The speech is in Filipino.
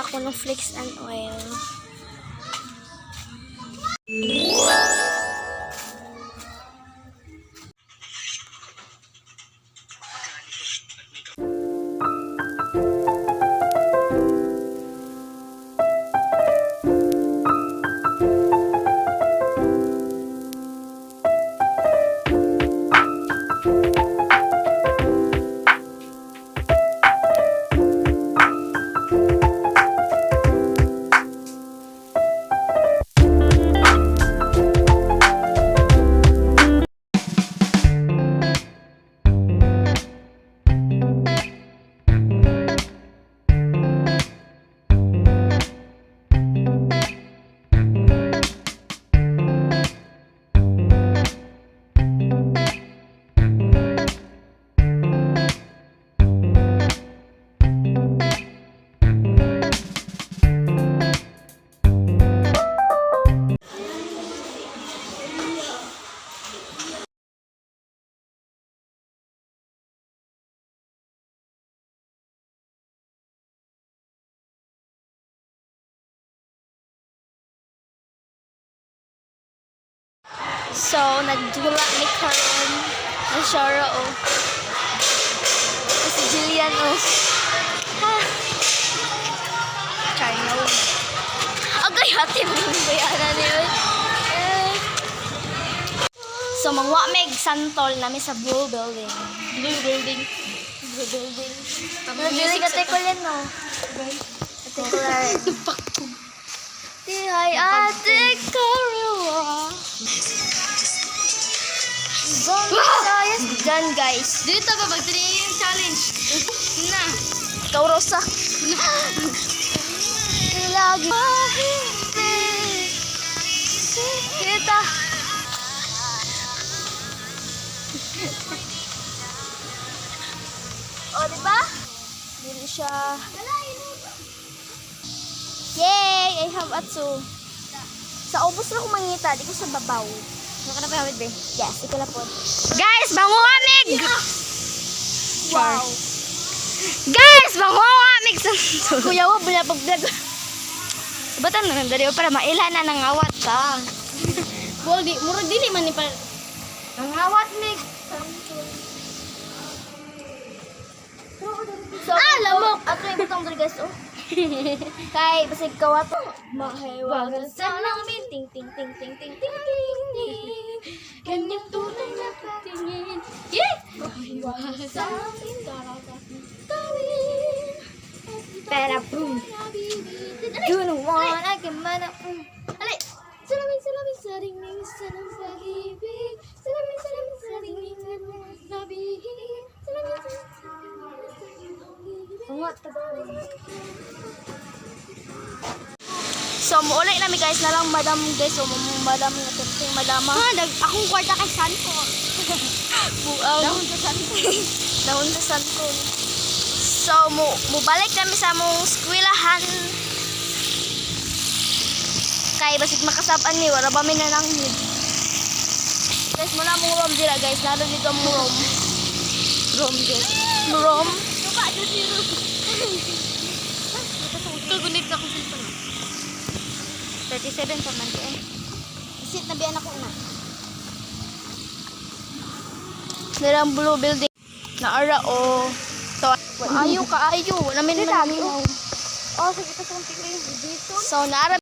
ako ng flakes and oil. So, nagdula ni karon ang Shara, oh. Si Jillian, oh. Ha. China, oh. Agay, hati mo yung bayaran niya. So, mangwa meg santol namin sa Blue Building. Blue Building. Blue Building. Nabili ka tayo ko yan, no? Ate ko lang. Tihay, ate Karua. Done, guys. Dito ba mag-3 yung challenge? Na. Ikaw, Rosa. Lagi kita. O, diba? Dili siya. Yay! I have atsu. Sa ubos na ko mangita. Di ko sa babaw. Ano ka na pa, be? Yes, ikaw na po. Guys, banguamig! Wow. Guys, banguamig sa... Kuya, wag mo na pag-vlog. Ba't ano nandali para mailan na ng awat ka? Well, murag dili man ni pa. Ang awat, mig! So, lamok! Ato yung butang dali, guys, oh. Kay, basig kawa to. Mahiwagan sa namin. Ting, ting, ting, ting, ting, ting, ting, ting. Kanyang tunay na patingin. Yeah! Mahiwagan sa namin. Daragating tawin. Pera, boom! Do the one I can man up. Ali! Salamin, salamin sa ringing sa ng pag-ibig. Salamin, salamin sa ringing sa ng nabihig. Salamin, salamin sa ringing sa So, muulay namin guys na lang madam guys. So, madam na ting madama. Akong kwarta kay Sanko. Buaw. Dahon sa Sanko. Dahon sa Sanko. So, mubalik kami sa mong skwilahan. Kay basig makasapan ni wala ba mi na nang hid. Guys, muna mong rom dira guys. Nado dito mo rom. Rom guys. Rom. Suka, dito. Tugunit ka kung sino. 37 pa man eh. Sit na biyan ako na. Nilang Blue Building. Naara o. So, ayo ka ayo. Namin man. Oh, sige, ito sa dito. So, naara.